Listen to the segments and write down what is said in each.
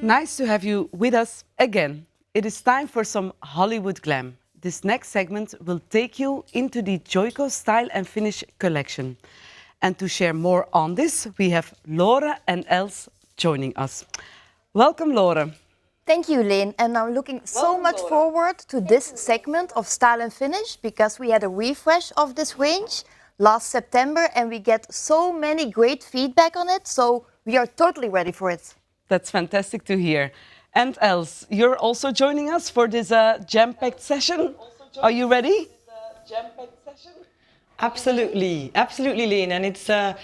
Nice to have you with us again. It is time for some Hollywood glam. This next segment will take you into the JOICO Style and Finish collection. And to share more on this, we have Laura and Els joining us. Welcome, Laura. Thank you, Leen. And I'm looking so much forward to this segment of Style and Finish because we had a refresh of this range last September and we get so many great feedback on it. So we are totally ready for it. That's fantastic to hear. And Els, you're also joining us for this jam-packed session. Are you ready? Absolutely, absolutely, Leen. And it's a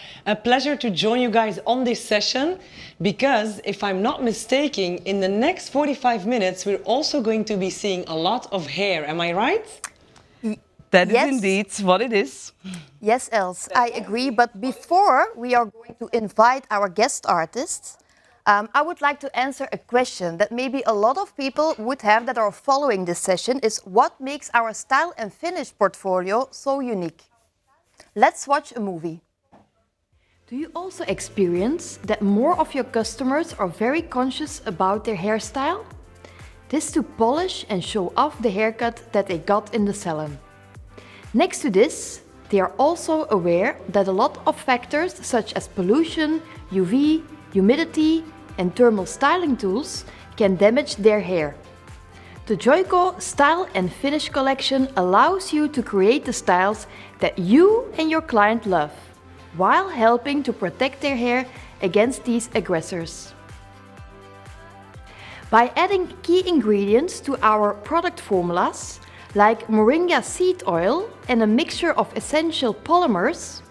pleasure to join you guys on this session because if I'm not mistaken, in the next 45 minutes, we're also going to be seeing a lot of hair. Am I right? That is indeed what it is. Yes, Els, I agree. But before we are going to invite our guest artists, I would like to answer a question that maybe a lot of people would have that are following this session is what makes our Style and Finish portfolio so unique? Let's watch a movie. Do you also experience that more of your customers are very conscious about their hairstyle? This to polish and show off the haircut that they got in the salon. Next to this, they are also aware that a lot of factors such as pollution, UV, humidity, and thermal styling tools can damage their hair. The JOICO Style and Finish collection allows you to create the styles that you and your client love, while helping to protect their hair against these aggressors. By adding key ingredients to our product formulas, like moringa seed oil and a mixture of essential polymers,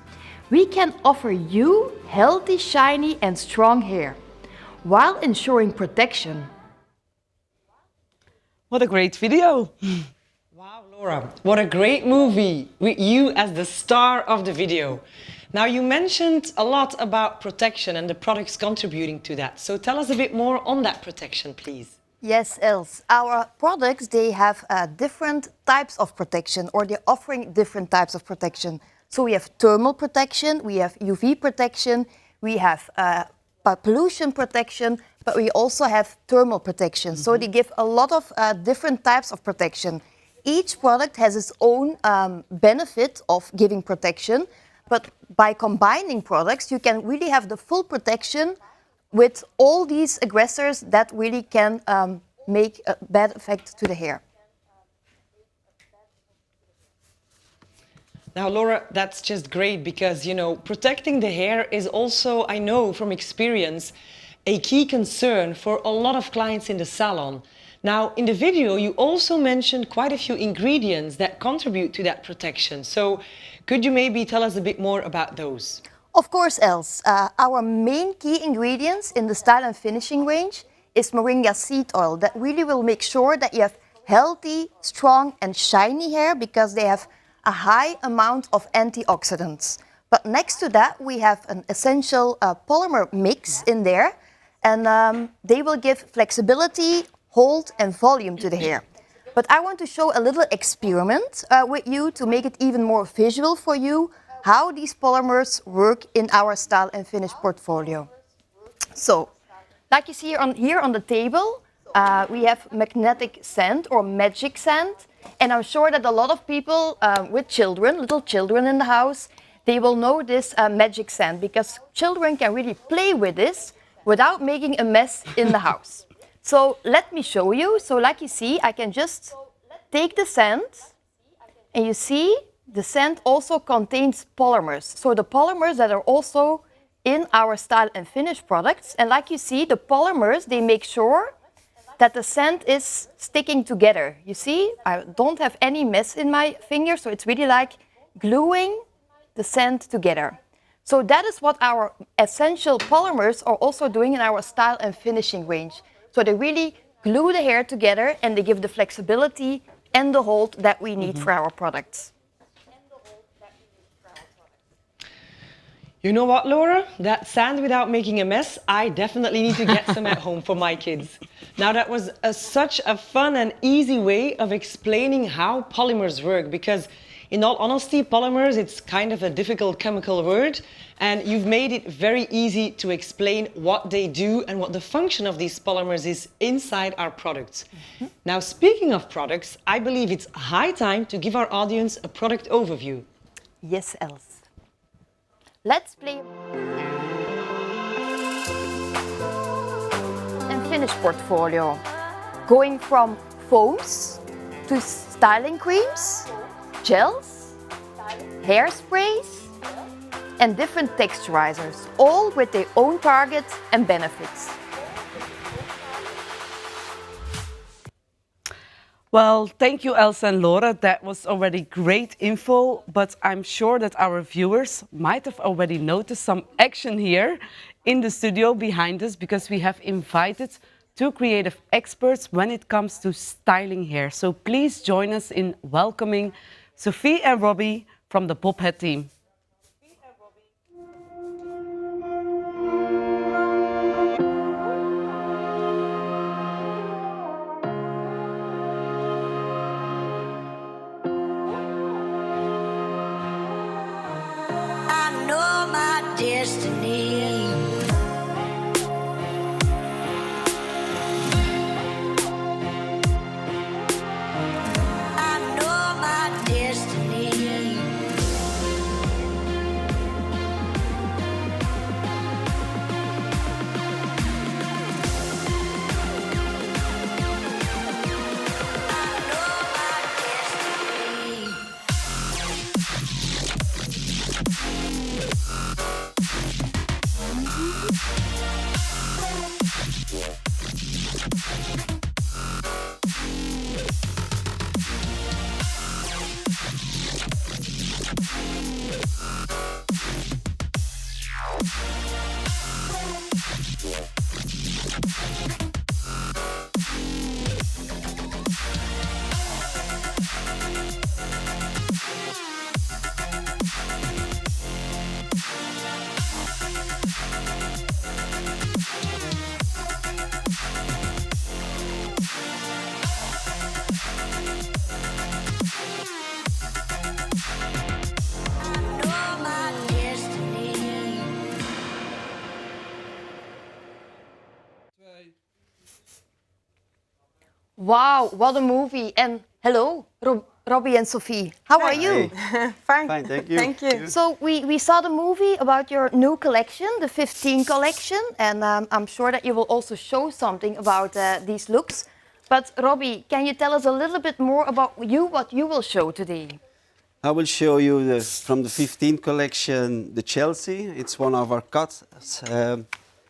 we can offer you healthy, shiny and strong hair, while ensuring protection. What a great video. Wow, Laura, what a great movie with you as the star of the video. Now, you mentioned a lot about protection and the products contributing to that. So tell us a bit more on that protection, please. Yes, Els. Our products, they have different types of protection, or they're offering different types of protection. So we have thermal protection, we have UV protection, we have pollution protection, but we also have thermal protection. So they give a lot of different types of protection. Each product has its own benefit of giving protection, but by combining products, you can really have the full protection with all these aggressors that really can make a bad effect to the hair. Now, Laura, that's just great because, you know, protecting the hair is also, I know from experience, a key concern for a lot of clients in the salon. Now, in the video, you also mentioned quite a few ingredients that contribute to that protection. So could you maybe tell us a bit more about those? Of course, Els. Our main key ingredients in the Style and Finishing range is moringa seed oil. That really will make sure that you have healthy, strong and shiny hair because they have a high amount of antioxidants. But next to that, we have an essential polymer mix in there, and they will give flexibility, hold, and volume to the hair. But I want to show a little experiment with you to make it even more visual for you, how these polymers work in our Style and Finish portfolio. So, like you see here on the table, we have magnetic sand or magic sand. And I'm sure that a lot of people with children, little children in the house, they will know this magic sand because children can really play with this without making a mess in the house. So let me show you. So like you see, I can just take the sand and you see the sand also contains polymers. So the polymers that are also in our Style and Finish products. And like you see, the polymers, they make sure that the sand is sticking together. You see, I don't have any mess in my finger, so it's really like gluing the sand together. So that is what our essential polymers are also doing in our Style and Finishing range. So they really glue the hair together and they give the flexibility and the hold that we need for our products. You know what, Laura? That sand without making a mess, I definitely need to get some at home for my kids. Now, that was such a fun and easy way of explaining how polymers work because In all honesty, polymers, it's kind of a difficult chemical word, and you've made it very easy to explain what they do and what the function of these polymers is inside our products. Now, speaking of products, I believe it's high time to give our audience a product overview. Yes, Els. Let's play and finish portfolio. Going from foams to styling creams, gels, hairsprays, and different texturizers, all with their own targets and benefits. Well, thank you, Elsa and Laura. That was already great info, but I'm sure that our viewers might have already noticed some action here in the studio behind us, because we have invited two creative experts when it comes to styling hair. So please join us in welcoming Sofie and Robbie from the Pophead team. I know my destiny. I know my destiny. I know my destiny. Know my destiny. Wow, what a movie! And hello, Robbie and Sofie. How are you? Fine. Fine, thank you. Thank you. So we saw the movie about your new collection, the 15 collection, and I'm sure that you will also show something about these looks. But Robbie, can you tell us a little bit more about what you will show today? I will show you from the 15 collection, the Chelsea. It's one of our cuts.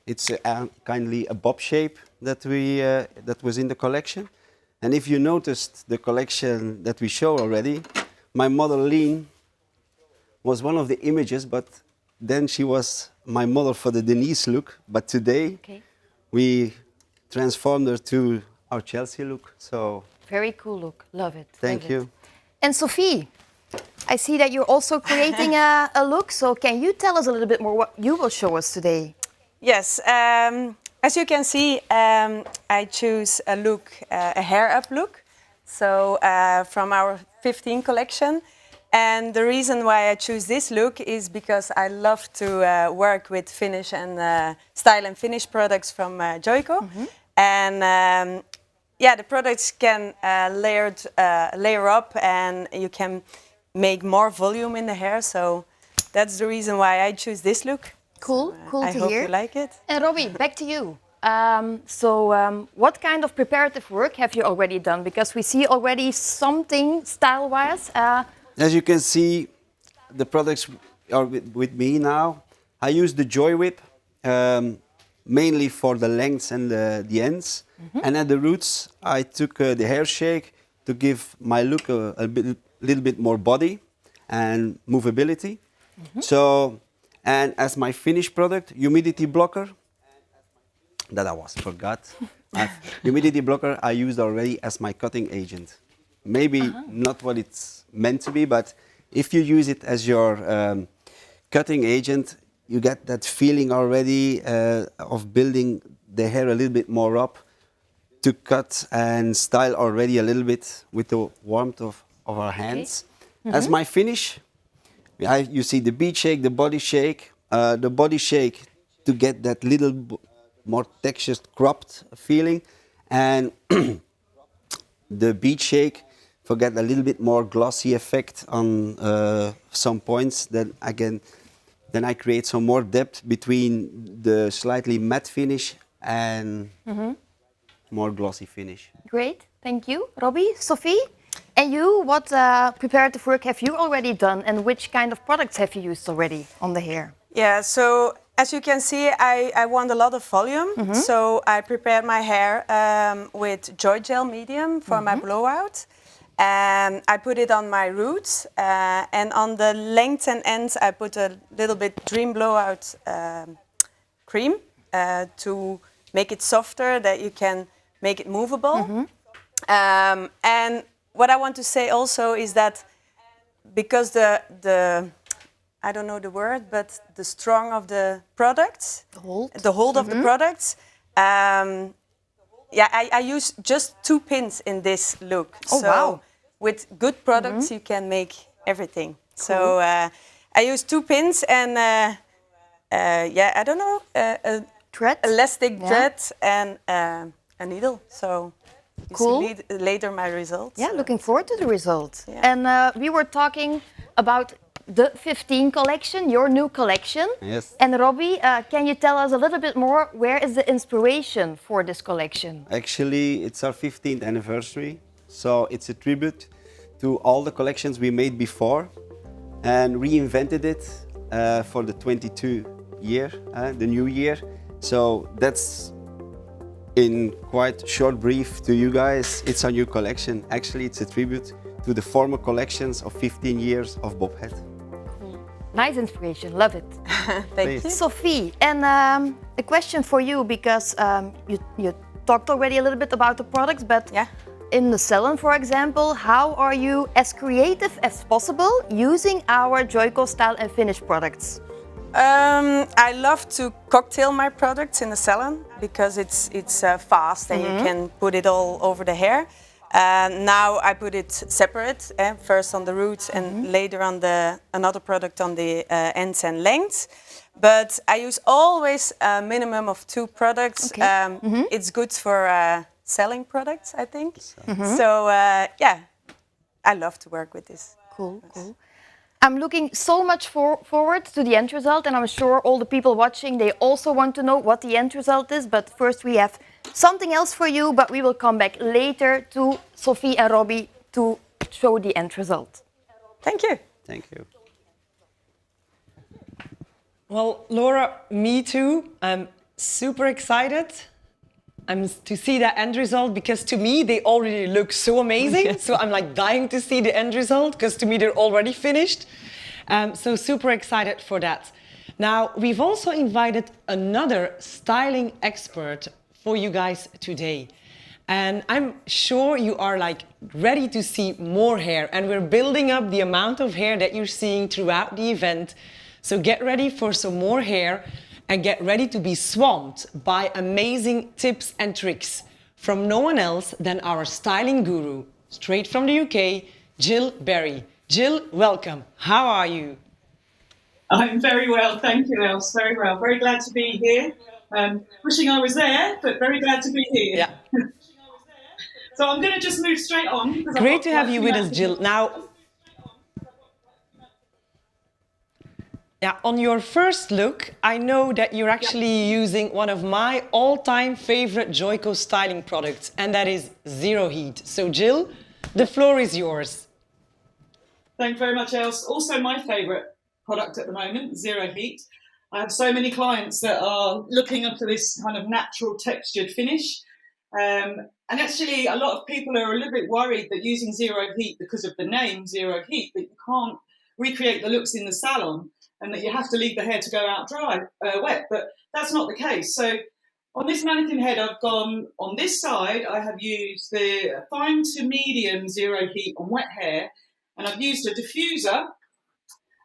It's kindly a bob shape that that was in the collection. And if you noticed the collection that we show already, my model Lean was one of the images, but then she was my model for the Denise look. But today we transformed her to our Chelsea look. So Very cool look, love it. thank love you. it. And Sofie, I see that you're also creating a look. So can you tell us a little bit more what you will show us today? Yes, as you can see, I choose a look, a hair up look. So from our 15 collection. And the reason why I choose this look is because I love to work with finish and style and finish products from JOICO. And yeah, the products can layer up, and you can make more volume in the hair. So that's the reason why I choose this look. Cool, cool I to hope hear. you like it. And Robbie, back to you. What kind of preparative work have you already done? Because we see already something style-wise. As you can see, the products are with me now. I use the Joy Whip mainly for the lengths and the ends. And at the roots, I took the hair shake to give my look a little bit more body and movability. So, and as my finished product, humidity blocker, that I forgot. Humidity blocker I used already as my cutting agent. Maybe not what it's meant to be, but if you use it as your cutting agent, you get that feeling already of building the hair a little bit more up to cut and style already a little bit with the warmth of our hands. As my finish, you see the bead shake, the body shake. The body shake to get that little more textured, cropped feeling. And the bead shake for get a little bit more glossy effect on some points. Then I create some more depth between the slightly matte finish and more glossy finish. Great, thank you. Robbie, Sofie, and you, what preparative work have you already done and which kind of products have you used already on the hair? Yeah, so as you can see, I want a lot of volume. So I prepared my hair with Joy Gel Medium for my blowout. And I put it on my roots. And on the length and ends, I put a little bit Dream Blowout cream to make it softer, that you can make it movable. And what I want to say also is that because the I don't know the word, but the strong of the products, the hold of the products. Yeah, I use just 2 pins in this look. Oh, so wow. With good products, you can make everything. Cool. So I use 2 pins and yeah, I don't know, Thread? elastic thread and a needle. So you Cool. see later my results. Yeah, looking forward to the result. Yeah. And we were talking about the 15 collection, your new collection. Yes. And Robbie, can you tell us a little bit more, where is the inspiration for this collection? Actually, it's our 15th anniversary, so it's a tribute to all the collections we made before and reinvented it for the 22 year, the new year. So that's in quite short brief to you guys. It's our new collection. Actually, it's a tribute to the former collections of 15 years of Bobhead. Nice inspiration, love it. Thank you. Sofie, and a question for you, because you talked already a little bit about the products, but Yeah. in the salon, for example, how are you as creative as possible using our JOICO Style and Finish products? I love to cocktail my products in the salon because it's fast and you can put it all over the hair. Now I put it separate, first on the roots and later on another product on the ends and lengths. But I use always a minimum of 2 products. Okay. It's good for selling products, I think. So yeah, I love to work with this. Cool, cool. I'm looking so much forward to the end result, and I'm sure all the people watching, they also want to know what the end result is. But first we have something else for you, but we will come back later to Sofie and Robbie to show the end result. Thank you. Thank you. Well, Laura, me too. I'm super excited to see that end result, because to me they already look so amazing. So I'm like dying to see the end result, because to me they're already finished. So super excited for that. Now, we've also invited another styling expert for you guys today. And I'm sure you are like ready to see more hair, and we're building up the amount of hair that you're seeing throughout the event. So get ready for some more hair and get ready to be swamped by amazing tips and tricks from no one else than our styling guru, straight from the UK, Gill Berry. Gill, welcome. How are you? I'm very well, thank you, Els. Very well. Very glad to be here. Wishing I was there, but very glad to be here. Yeah. So I'm going to just move straight on. because I've Great got to have quite you a with few us, Gill. Now, yeah, on your first look, I know that you're actually using one of my all-time favorite JOICO styling products, and that is Zero Heat. So, Gill, the floor is yours. Thank you very much, Els. Also my favourite product at the moment, Zero Heat. I have so many clients that are looking up for this kind of natural textured finish. And actually, a lot of people are a little bit worried that using Zero Heat, because of the name Zero Heat, that you can't recreate the looks in the salon and that you have to leave the hair to go out wet. But that's not the case. So on this mannequin head, I've gone on this side, I have used the fine to medium Zero Heat on wet hair, and I've used a diffuser,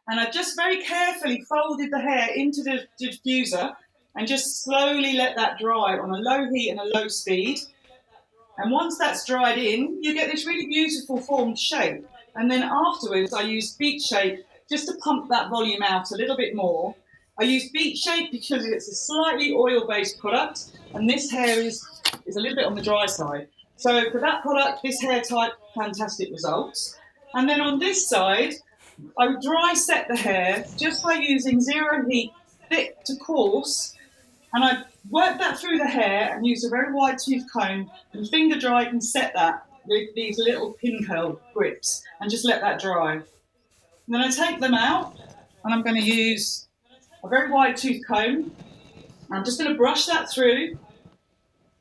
and I've just very carefully folded the hair into the diffuser and just slowly let that dry on a low heat and a low speed. And once that's dried in, you get this really beautiful formed shape. And then afterwards, I use Beat Shape just to pump that volume out a little bit more. I use Beat Shape because it's a slightly oil-based product, and this hair is a little bit on the dry side. So for that product, this hair type, fantastic results. And then on this side, I would dry set the hair just by using zero heat, thick to coarse, and I work that through the hair and use a very wide tooth comb and finger dry and set that with these little pin curl grips and just let that dry. And then I take them out and I'm going to use a very wide tooth comb. I'm just going to brush that through.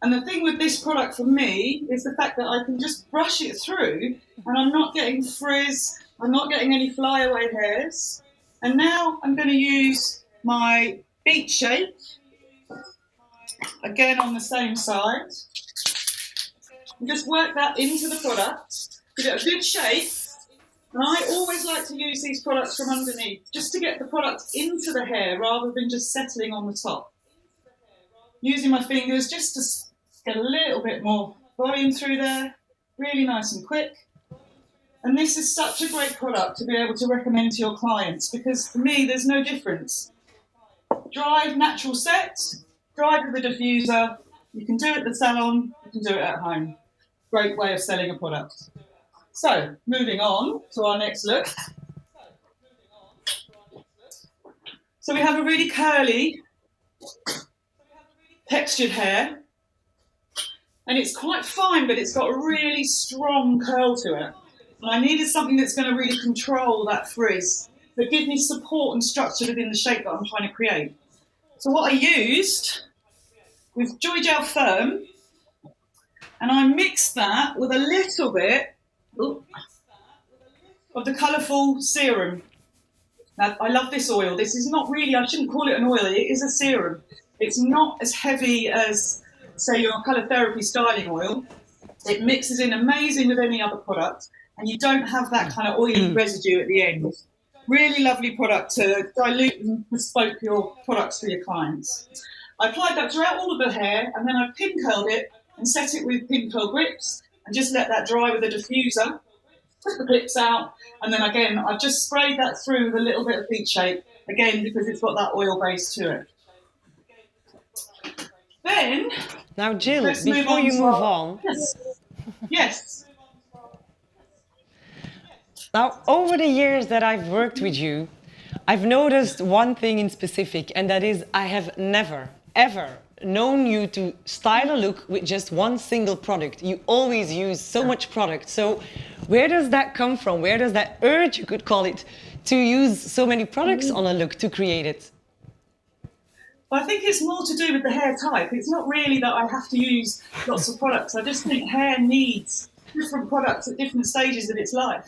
And the thing with this product for me is the fact that I can just brush it through and I'm not getting frizz, I'm not getting any flyaway hairs. And now I'm going to use my Beat Shape, again on the same side. And just work that into the product, give it a good shape. And I always like to use these products from underneath, just to get the product into the hair rather than just settling on the top. Using my fingers just to get a little bit more volume through there, really nice and quick. And this is such a great product to be able to recommend to your clients because for me, there's no difference. Dry, natural set, dry with a diffuser. You can do it at the salon, you can do it at home. Great way of selling a product. So, moving on to our next look. So we have a really curly, textured hair. And it's quite fine, but it's got a really strong curl to it. And I needed something that's going to really control that frizz, but give me support and structure within the shape that I'm trying to create. So what I used was Joy Gel Firm, and I mixed that with a little bit of the colourful serum. Now, I love this oil. This is not really, I shouldn't call it an oil, it is a serum. It's not as heavy as, say, your colour therapy styling oil. It mixes in amazing with any other product, and you don't have that kind of oily residue at the end. Really lovely product to dilute and bespoke your products for your clients. I applied that throughout all of the hair, and then I pin curled it and set it with pin curl grips, and just let that dry with a diffuser. Took the clips out, and then again, I've just sprayed that through with a little bit of Beat Shape, again, because it's got that oil base to it. Then, now Gill, let's before you move on, yes. Yes. now over the years that I've worked with you, I've noticed one thing in specific, and that is I have never, ever known you to style a look with just one single product. You always use so much product. So where does that come from? Where does that urge, you could call it, to use so many products on a look to create it? Well, I think it's more to do with the hair type. It's not really that I have to use lots of products. I just think hair needs different products at different stages of its life.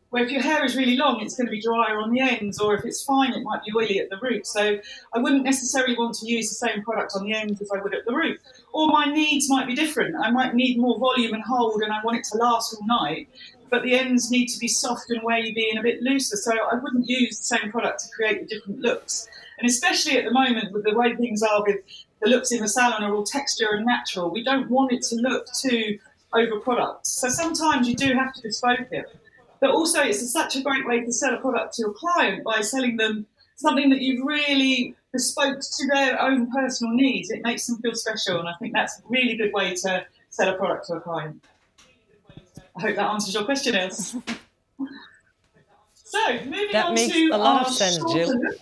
Where if your hair is really long, it's going to be drier on the ends, or if it's fine, it might be oily at the root. So I wouldn't necessarily want to use the same product on the ends as I would at the root. Or my needs might be different. I might need more volume and hold, and I want it to last all night. But the ends need to be soft and wavy and a bit looser. So I wouldn't use the same product to create the different looks. And especially at the moment, with the way things are with the looks in the salon are all texture and natural, we don't want it to look too over-product. So sometimes you do have to bespoke it. But also it's such a great way to sell a product to your client by selling them something that you've really bespoke to their own personal needs. It makes them feel special, and I think that's a really good way to sell a product to a client. I hope that answers your question, Els. So, moving That on makes to a lot our of sense, shorter Gill. look.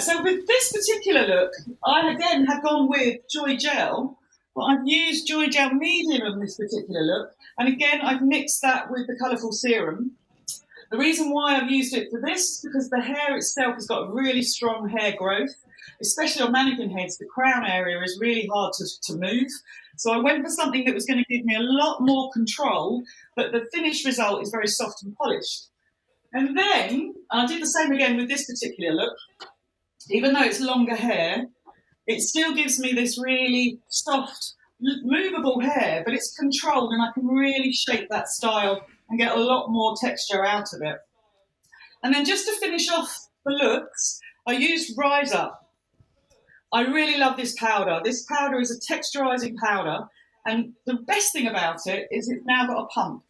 So with this particular look, I again have gone with Joy Gel, but I've used Joy Gel Medium on this particular look, and again I've mixed that with the colourful serum. The reason why I've used it for this is because the hair itself has got really strong hair growth, especially on mannequin heads. The crown area is really hard to move. So I went for something that was going to give me a lot more control, but the finished result is very soft and polished. And then I did the same again with this particular look. Even though it's longer hair, it still gives me this really soft, movable hair, but it's controlled and I can really shape that style and get a lot more texture out of it. And then just to finish off the looks, I used Rise Up. I really love this powder. This powder is a texturizing powder, and the best thing about it is it's now got a pump.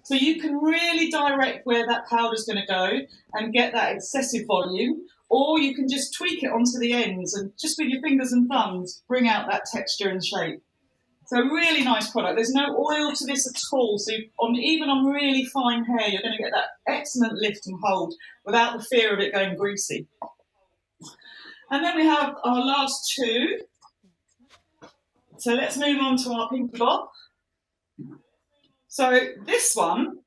So you can really direct where that powder is going to go and get that excessive volume, or you can just tweak it onto the ends and just with your fingers and thumbs bring out that texture and shape. So a really nice product. There's no oil to this at all. So even on really fine hair, you're going to get that excellent lift and hold without the fear of it going greasy. And then we have our last two. So let's move on to our Pinky Bob. So this one,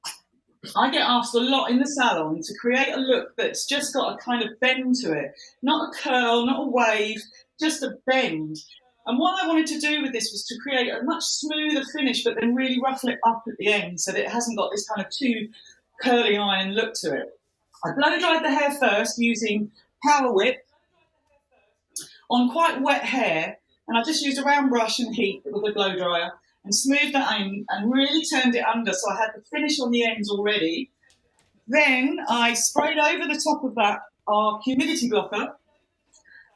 I get asked a lot in the salon to create a look that's just got a kind of bend to it. Not a curl, not a wave, just a bend. And what I wanted to do with this was to create a much smoother finish, but then really ruffle it up at the end so that it hasn't got this kind of too curly iron look to it. I blow dried the hair first using Power Whip on quite wet hair, and I just used a round brush and heat with a blow dryer and smoothed that in and really turned it under so I had the finish on the ends already. Then I sprayed over the top of that our humidity blocker,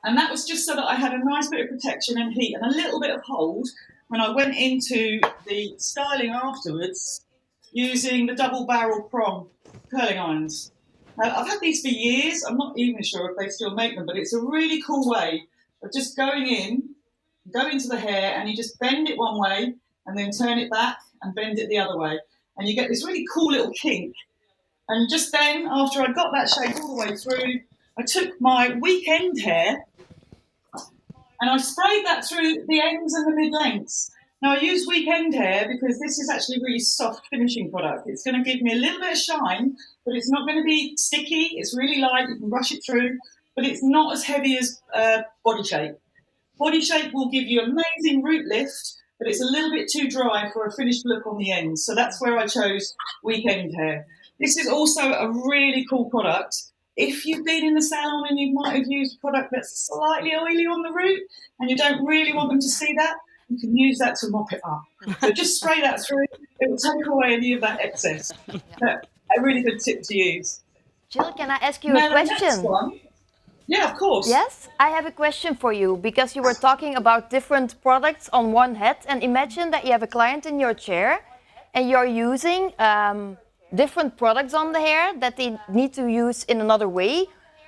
and that was just so that I had a nice bit of protection and heat and a little bit of hold when I went into the styling afterwards using the double barrel prong curling irons. I've had these for years. I'm not even sure if they still make them, but it's a really cool way of just going in, go into the hair, and you just bend it one way and then turn it back and bend it the other way. And you get this really cool little kink. And just then, after I'd got that shape all the way through, I took my weekend hair and I sprayed that through the ends and the mid-lengths. Now, I use weekend hair because this is actually a really soft finishing product. It's going to give me a little bit of shine, but it's not going to be sticky. It's really light. You can brush it through, but it's not as heavy as body shape. Body shape will give you amazing root lift, but it's a little bit too dry for a finished look on the ends. So that's where I chose weekend hair. This is also a really cool product. If you've been in the salon and you might have used a product that's slightly oily on the root and you don't really want them to see that, you can use that to mop it up. So just spray that through. It will take away any of that excess. A really good tip to use. Jill, can I ask you Now, a the next question? one. Yeah, of course. Yes, I have a question for you because you were talking about different products on one head, and imagine that you have a client in your chair and you're using different products on the hair that they need to use in another way.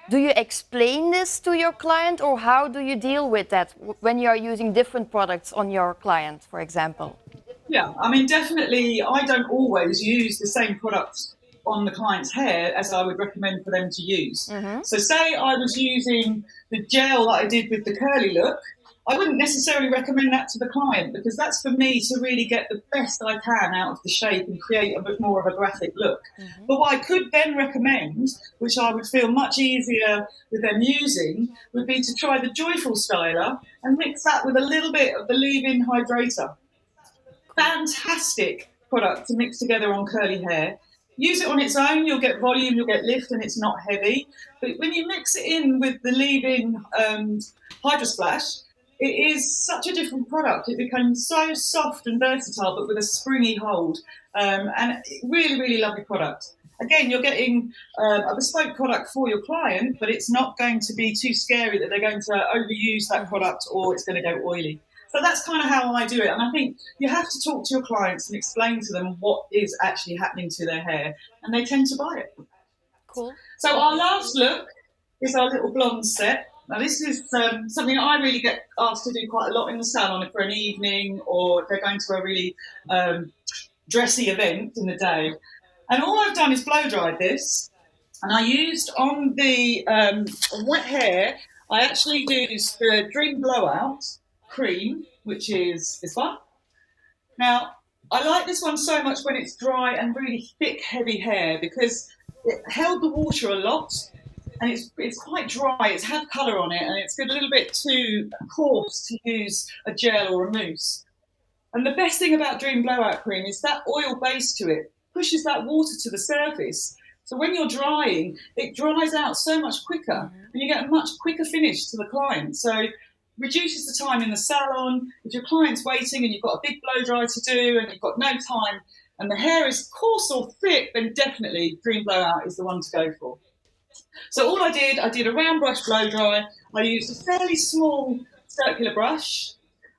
Do you explain this to your client, or how do you deal with that when you are using different products on your client, for example? Yeah, I mean, definitely, I don't always use the same products on the client's hair as I would recommend for them to use. So say I was using the gel that I did with the curly look, I wouldn't necessarily recommend that to the client because that's for me to really get the best I can out of the shape and create a bit more of a graphic look. But what I could then recommend, which I would feel much easier with them using, would be to try the Joyful Styler and mix that with a little bit of the leave-in hydrator. Fantastic product to mix together on curly hair. Use it on its own, you'll get volume, you'll get lift, and it's not heavy. But when you mix it in with the leave-in Hydro Splash, it is such a different product. It becomes so soft and versatile, but with a springy hold. And really, really lovely product. Again, you're getting a bespoke product for your client, but it's not going to be too scary that they're going to overuse that product or it's going to go oily. So that's kind of how I do it. And I think you have to talk to your clients and explain to them what is actually happening to their hair, and they tend to buy it. Cool. So our last look is our little blonde set. Now this is something I really get asked to do quite a lot in the salon for an evening, or if they're going to a really dressy event in the day. And all I've done is blow dried this, and I used on the wet hair, I actually used the Dream Blowout cream, which is this one. Now, I like this one so much when it's dry and really thick, heavy hair because it held the water a lot and it's quite dry. It's had colour on it and it's a little bit too coarse to use a gel or a mousse. And the best thing about Dream Blowout cream is that oil base to it pushes that water to the surface. So when you're drying, it dries out so much quicker and you get a much quicker finish to the client. So reduces the time in the salon. If your client's waiting and you've got a big blow dry to do and you've got no time and the hair is coarse or thick, then definitely Dream Blowout is the one to go for. So all I did a round brush blow dry. I used a fairly small circular brush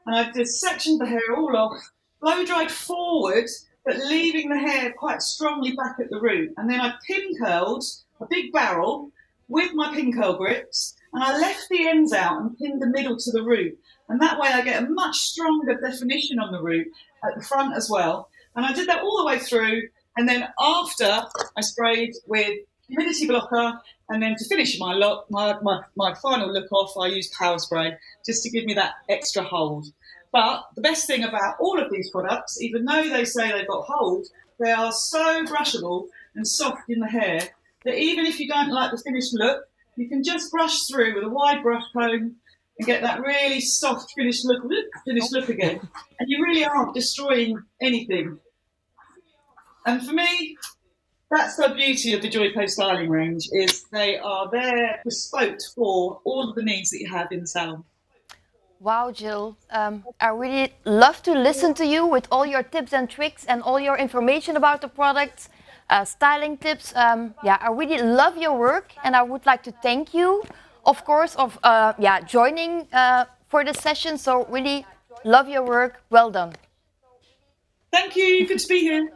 and I just sectioned the hair all off, blow dried forward, but leaving the hair quite strongly back at the root. And then I pin curled a big barrel with my pin curl grips, and I left the ends out and pinned the middle to the root. And that way I get a much stronger definition on the root at the front as well. And I did that all the way through. And then after, I sprayed with humidity blocker. And then to finish my look, my final look off, I used power spray just to give me that extra hold. But the best thing about all of these products, even though they say they've got hold, they are so brushable and soft in the hair that even if you don't like the finished look, you can just brush through with a wide brush comb and get that really soft finished look again. And you really aren't destroying anything. And for me, that's the beauty of the JOICO styling range, is they are there bespoke for all of the needs that you have in the salon. Wow, Gill. I really love to listen to you with all your tips and tricks and all your information about the products, styling tips. Yeah, I really love your work, and I would like to thank you, of course, of joining for this session. So really love your work. Well done. Thank you. Good to be here.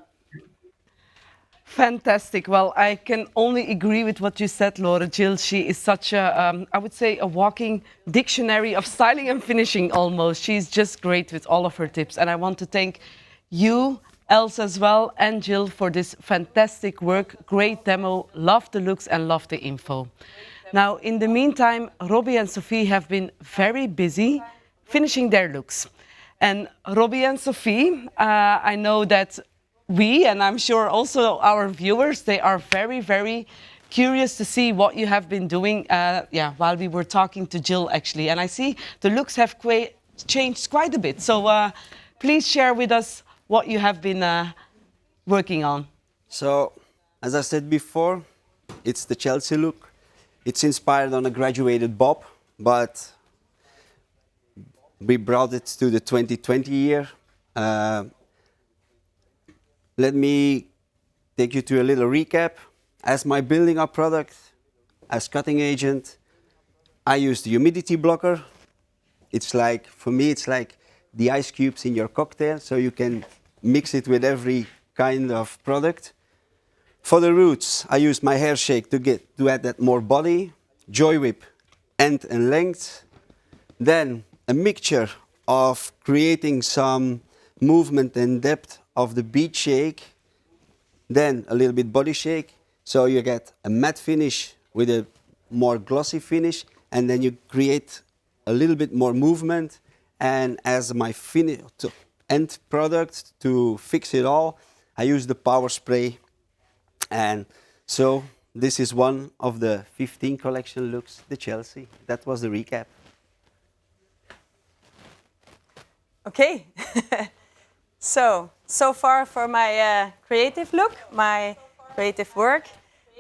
Fantastic. Well, I can only agree with what you said, Laura. Gill, she is such a, I would say, a walking dictionary of styling and finishing almost. She's just great with all of her tips. And I want to thank you, Els, as well, and Gill for this fantastic work. Great demo. Love the looks and love the info. Now, in the meantime, Robbie and Sofie have been very busy finishing their looks. And Robbie and Sofie, I know that we, and I'm sure also our viewers, they are very, very curious to see what you have been doing while we were talking to Gill, actually. And I see the looks have changed quite a bit. So please share with us what you have been working on. So, as I said before, it's the Chelsea look. It's inspired on a graduated bob, but we brought it to the 2020 year. Let me take you to a little recap. As my building up product, as cutting agent, I use the humidity blocker. It's like, for me, it's like the ice cubes in your cocktail, so you can mix it with every kind of product. For the roots, I use my hair shake to add that more body, Joy Whip, end and length. Then a mixture of creating some movement and depth of the bead shake, then a little bit body shake, so you get a matte finish with a more glossy finish, and then you create a little bit more movement. And as my end product to fix it all, I use the power spray. And so this is one of the 15 collection looks, the Chelsea. That was the recap. Okay. So far for my creative look, my creative work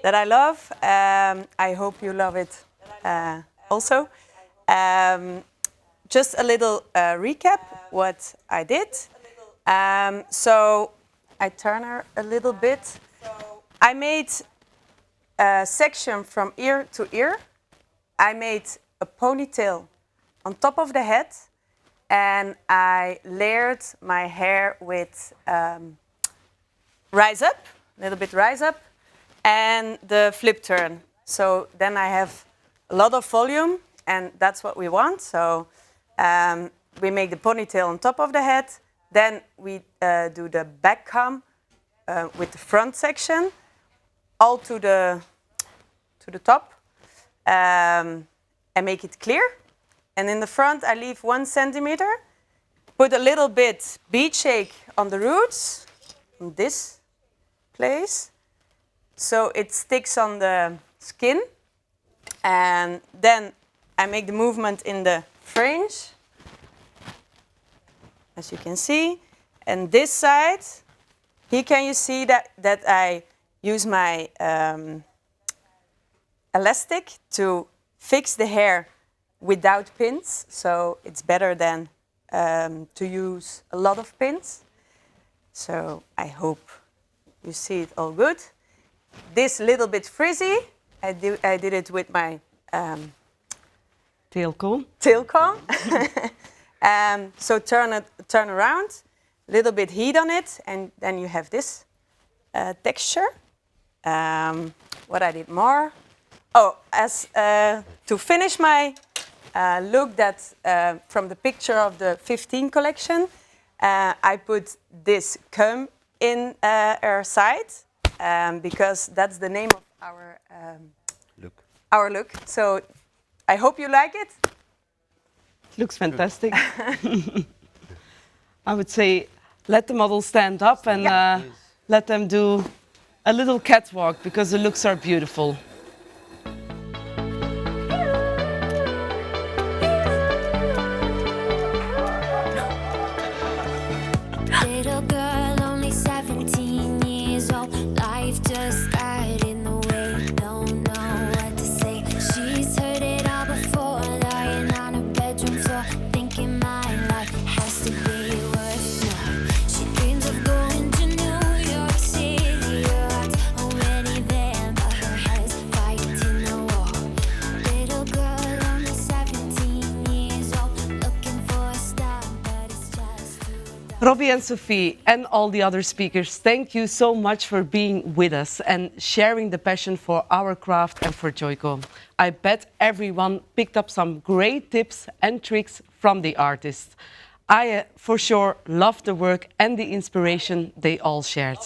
that I love. I hope you love it also. Just a little recap what I did. So I turn her a little bit. I made a section from ear to ear. I made a ponytail on top of the head. And I layered my hair with rise up, a little bit rise up, and the flip turn. So then I have a lot of volume, and that's what we want. So we make the ponytail on top of the head. Then we do the back comb with the front section, all to the top, and make it clear. And in the front, I leave 1 centimeter, put a little bit bead shake on the roots, in this place, so it sticks on the skin. And then I make the movement in the fringe, as you can see. And this side, here can you see that I use my elastic to fix the hair without pins, so it's better than to use a lot of pins. So I hope you see it all good. This little bit frizzy, I did it with my Tail comb. tail comb. So turn around, little bit heat on it, and then you have this texture. What I did more? Oh, as to finish my look that from the picture of the 15 collection, I put this comb in our side because that's the name of Look. our look. So I hope you like it. Looks fantastic. I would say let the model stand up and let them do a little catwalk because the looks are beautiful. Little girl, only 17 years old. Life just got in the way. Don't know what to say. She's heard it all before, lying on her bedroom floor, thinking my life has to be worth more. She dreams of going to New York City. Her heart's already there, but her head's fighting the war. Little girl, only 17 years old, looking for a star, but it's just too dark. Robbie and Sofie and all the other speakers, thank you so much for being with us and sharing the passion for our craft and for JOICO. I bet everyone picked up some great tips and tricks from the artists. I for sure love the work and the inspiration they all shared.